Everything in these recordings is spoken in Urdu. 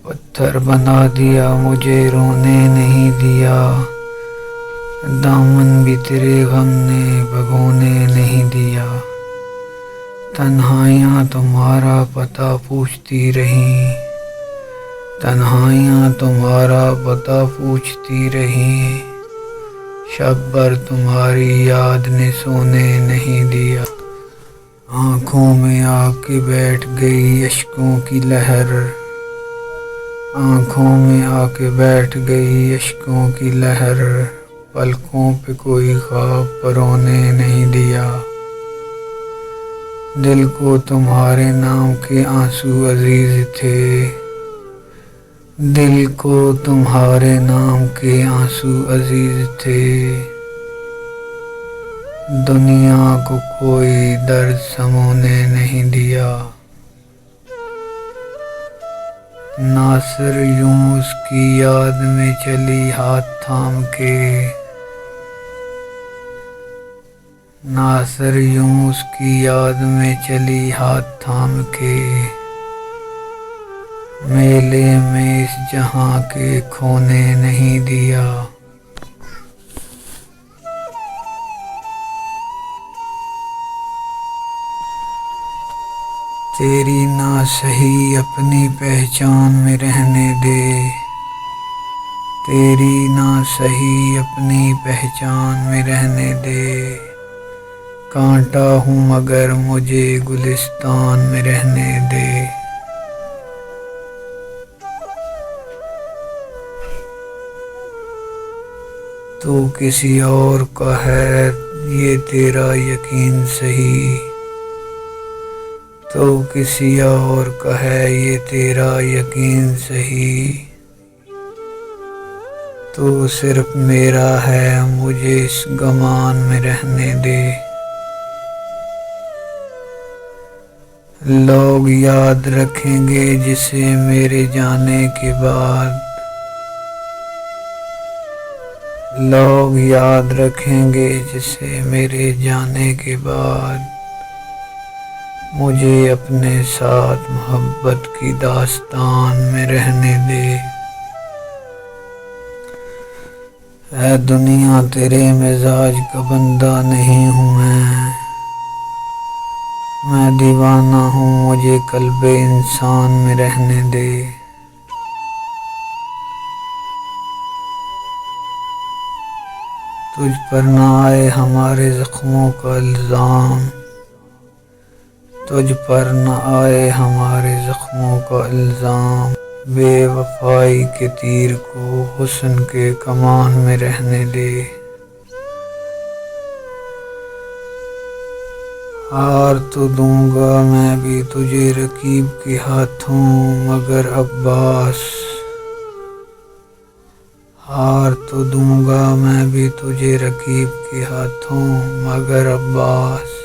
پتھر بنا دیا مجھے رونے نہیں دیا، دامن بھی تیرے غم نے بھگونے نہیں دیا، تنہائیاں تمہارا پتہ پوچھتی رہیں، تنہائیاں تمہارا پتہ پوچھتی رہیں، شب بھر تمہاری یاد نے سونے نہیں دیا، آنکھوں میں آ کے بیٹھ گئی اشکوں کی لہر، آنکھوں میں آ کے بیٹھ گئی اشکوں کی لہر، پلکوں پہ کوئی خواب پرونے نہیں دیا، دل کو تمہارے نام کے آنسو عزیز تھے، دل کو تمہارے نام کے آنسو عزیز تھے، دنیا کو کوئی درد سمونے نہیں دیا، ناصر یوں اس کی یاد میں چلی ہاتھ تھام کے، ناصر یوں اس کی یاد میں چلی ہاتھ تھام کے، میلے میں اس جہاں کے کھونے نہیں دیا، تیری نہ سہی اپنی پہچان میں رہنے دے، تیری نہ سہی اپنی پہچان میں رہنے دے، کانٹا ہوں مگر مجھے گلستان میں رہنے دے، تو کسی اور کا ہے یہ تیرا یقین سہی، تو کسی اور کا ہے یہ تیرا یقین سہی، تو صرف میرا ہے مجھے اس گمان میں رہنے دے، لوگ یاد رکھیں گے جسے میرے جانے کے بعد، لوگ یاد رکھیں گے جسے میرے جانے کے بعد، مجھے اپنے ساتھ محبت کی داستان میں رہنے دے، اے دنیا تیرے مزاج کا بندہ نہیں ہوں میں دیوانہ ہوں مجھے قلب انسان میں رہنے دے، تجھ پر نہ آئے ہمارے زخموں کا الزام، تجھ پر نہ آئے ہمارے زخموں کا الزام، بے وفائی کے تیر کو حسن کے کمان میں رہنے دے، ہار تو دوں گا میں بھی تجھے رقیب کے ہاتھوں مگر عباس، ہار تو دوں گا میں بھی تجھے رقیب کے ہاتھوں مگر عباس،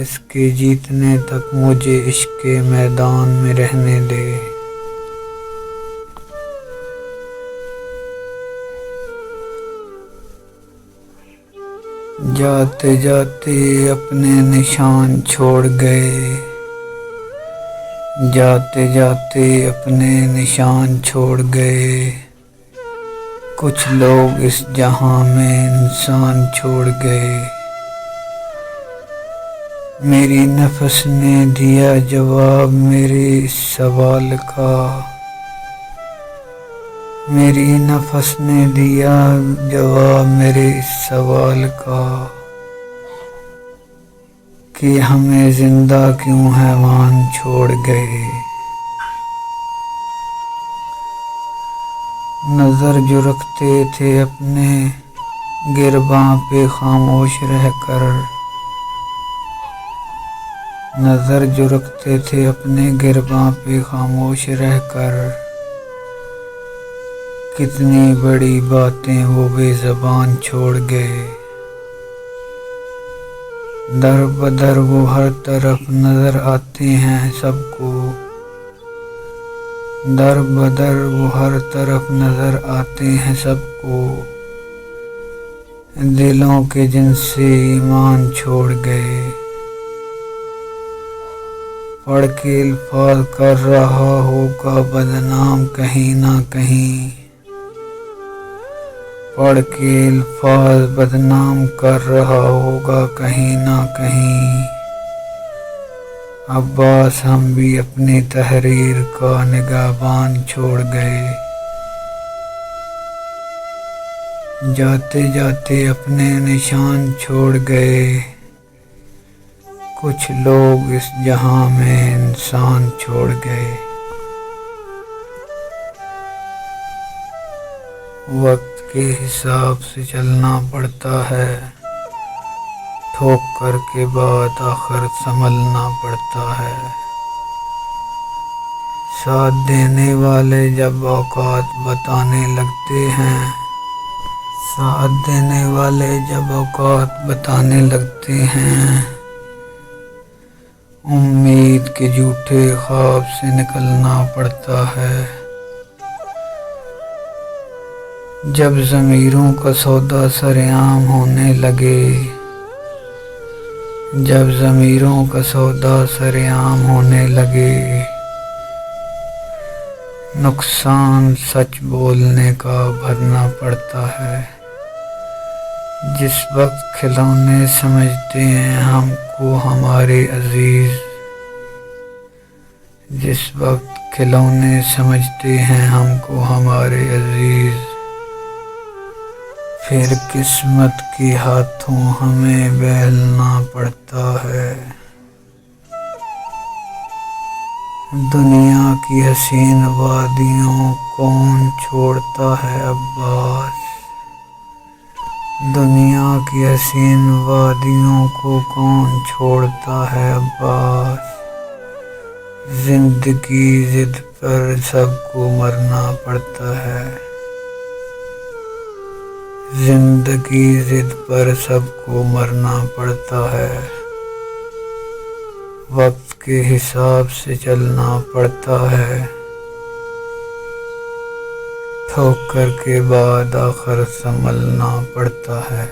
اس کے جیتنے تک مجھے عشق کے میدان میں رہنے دے، جاتے جاتے اپنے نشان چھوڑ گئے، جاتے جاتے اپنے نشان چھوڑ گئے، کچھ لوگ اس جہاں میں انسان چھوڑ گئے، میری نفس نے دیا جواب میرے اس سوال کا، میری نفس نے دیا جواب میرے اس سوال کا، کہ ہمیں زندہ کیوں حیوان چھوڑ گئے، نظر جو رکھتے تھے اپنے گرباں پہ خاموش رہ کر، نظر جو رکھتے تھے اپنے گرباں پہ خاموش رہ کر، کتنی بڑی باتیں وہ بے زبان چھوڑ گئے، در بدر وہ ہر طرف نظر آتے ہیں سب کو، در بدر وہ ہر طرف نظر آتے ہیں سب کو، دلوں کے جن سے ایمان چھوڑ گئے، پڑھ کے الفاظ کر رہا ہوگا بدنام کہیں نہ کہیں، پڑھ کے الفاظ بدنام کر رہا ہوگا کہیں نہ کہیں۔ عباس ہم بھی اپنی تحریر کا نگہبان چھوڑ گئے، جاتے جاتے اپنے نشان چھوڑ گئے، کچھ لوگ اس جہاں میں انسان چھوڑ گئے۔ وقت کے حساب سے چلنا پڑتا ہے، ٹھوکر کے بعد آخر سنبھلنا پڑتا ہے۔ ساتھ دینے والے جب اوقات بتانے لگتے ہیں، ساتھ دینے والے جب اوقات بتانے لگتے ہیں، امید کے جھوٹے خواب سے نکلنا پڑتا ہے۔ جب ضمیروں کا سودا سرعام ہونے لگے، جب ضمیروں کا سودا سرعام ہونے لگے، نقصان سچ بولنے کا بھرنا پڑتا ہے۔ جس وقت کھلونے سمجھتے ہیں ہم کو ہمارے عزیز، جس وقت کھلونے سمجھتے ہیں ہم کو ہمارے عزیز، پھر قسمت کے ہاتھوں ہمیں بہلنا پڑتا ہے۔ دنیا کی حسین وادیوں کون چھوڑتا ہے عباس، دنیا کی حسین وادیوں کو کون چھوڑتا ہے عباس، زندگی ضد پر سب کو مرنا پڑتا ہے، زندگی ضد پر سب کو مرنا پڑتا ہے۔ وقت کے حساب سے چلنا پڑتا ہے، ٹھوکر کے بعد آخر سنبھلنا پڑتا ہے۔